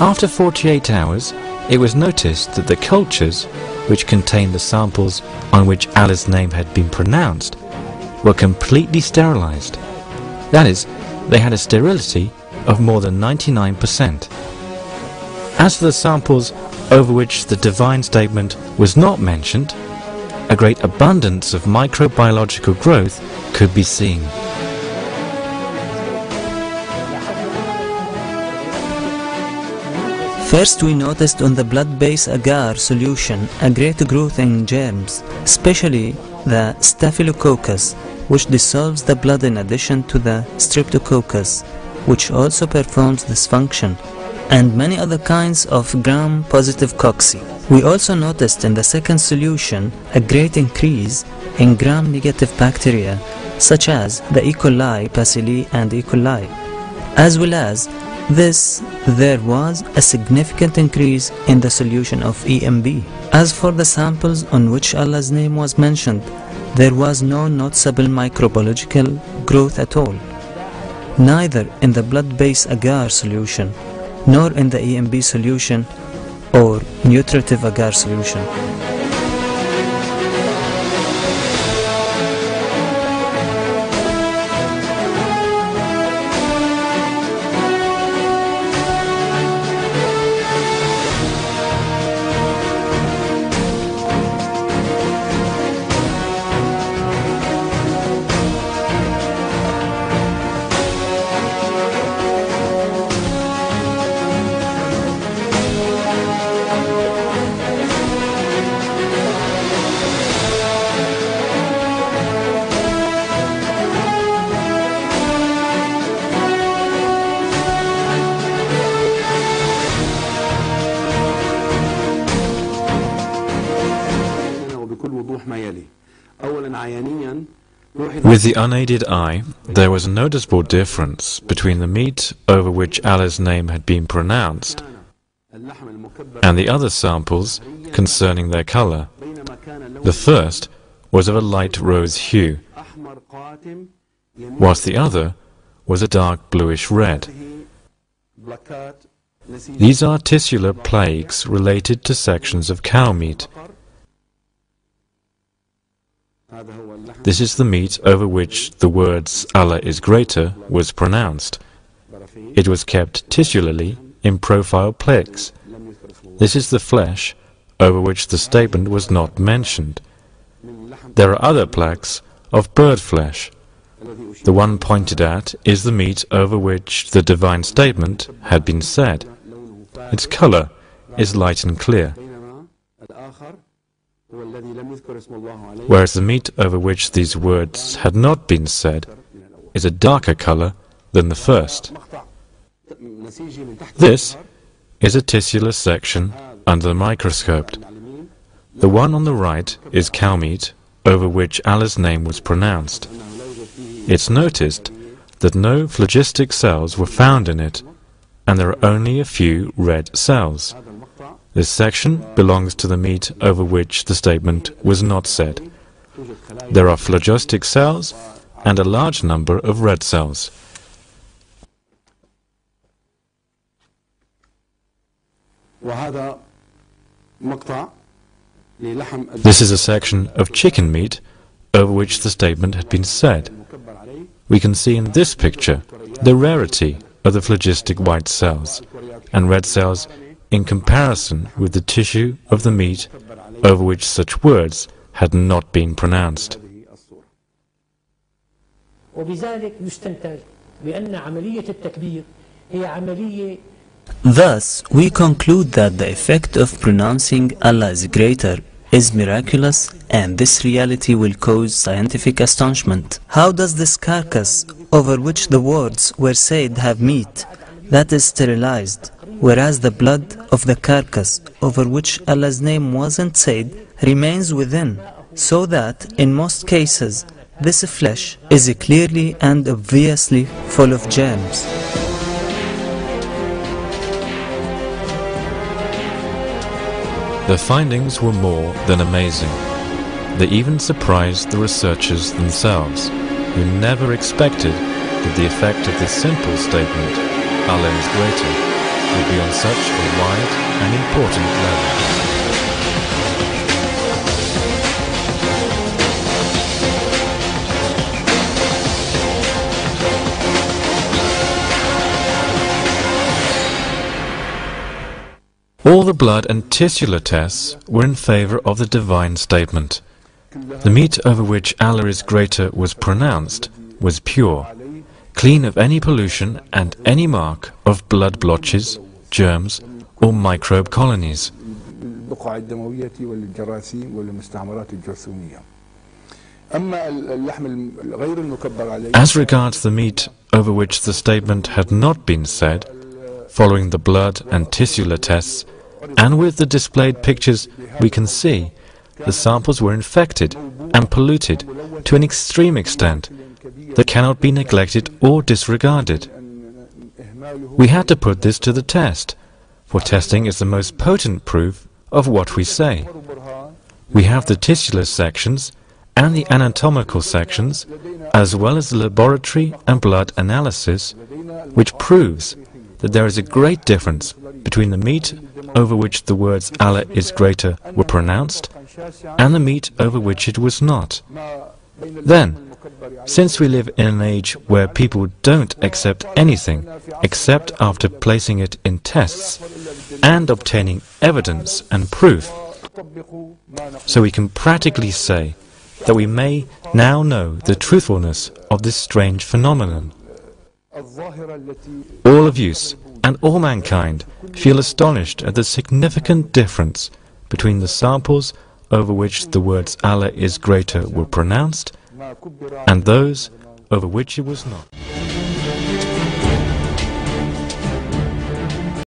After 48 hours, it was noticed that the cultures, which contained the samples on which Allah's name had been pronounced, were completely sterilized. That is, they had a sterility of more than 99%. As for the samples over which the divine statement was not mentioned, a great abundance of microbiological growth could be seen. First, we noticed on the blood-based agar solution a great growth in germs, especially the Staphylococcus, which dissolves the blood in addition to the Streptococcus, which also performs this function, and many other kinds of gram-positive cocci. We also noticed in the second solution a great increase in gram-negative bacteria, such as the E. coli, bacilli, and E. coli. As well as this, there was a significant increase in the solution of EMB. As for the samples on which Allah's name was mentioned, there was no noticeable microbiological growth at all, neither in the blood-based agar solution, nor in the EMB solution or nutritive agar solution. With the unaided eye, there was a noticeable difference between the meat over which Allah's name had been pronounced and the other samples concerning their color. The first was of a light rose hue, whilst the other was a dark bluish red. These are tisular plagues related to sections of cow meat. This is the meat over which the words Allah is greater was pronounced. It was kept tisularly in profile plaques. This is the flesh over which the statement was not mentioned. There are other plaques of bird flesh. The one pointed at is the meat over which the divine statement had been said. Its color is light and clear, whereas the meat over which these words had not been said is a darker color than the first. This is a tisular section under the microscope. The one on the right is cow meat over which Allah's name was pronounced. It's noticed that no phlogistic cells were found in it, and there are only a few red cells. This section belongs to the meat over which the statement was not said. There are phlogistic cells and a large number of red cells. This is a section of chicken meat over which the statement had been said. We can see in this picture the rarity of the phlogistic white cells and red cells in comparison with the tissue of the meat over which such words had not been pronounced. Thus, we conclude that the effect of pronouncing Allah is greater is miraculous, and this reality will cause scientific astonishment. How does this carcass over which the words were said have meat that is sterilized, whereas the blood of the carcass over which Allah's name wasn't said remains within, so that in most cases this flesh is clearly and obviously full of germs? The findings were more than amazing. They even surprised the researchers themselves, who never expected that the effect of this simple statement, Allah is greater, would be on such a wide and important level. All the blood and tissular tests were in favor of the divine statement. The meat over which Allah is greater was pronounced was pure, clean of any pollution and any mark of blood blotches, germs, or microbe colonies. As regards the meat over which the statement had not been said, following the blood and tissular tests, and with the displayed pictures we can see, the samples were infected and polluted to an extreme extent that cannot be neglected or disregarded. We had to put this to the test, for testing is the most potent proof of what we say. We have the tissular sections and the anatomical sections, as well as the laboratory and blood analysis, which proves that there is a great difference between the meat over which the words Allah is greater were pronounced and the meat over which it was not. Then, since we live in an age where people don't accept anything except after placing it in tests and obtaining evidence and proof, so we can practically say that we may now know the truthfulness of this strange phenomenon. All of use and all mankind feel astonished at the significant difference between the samples over which the words Allah is greater were pronounced and those over which it was not.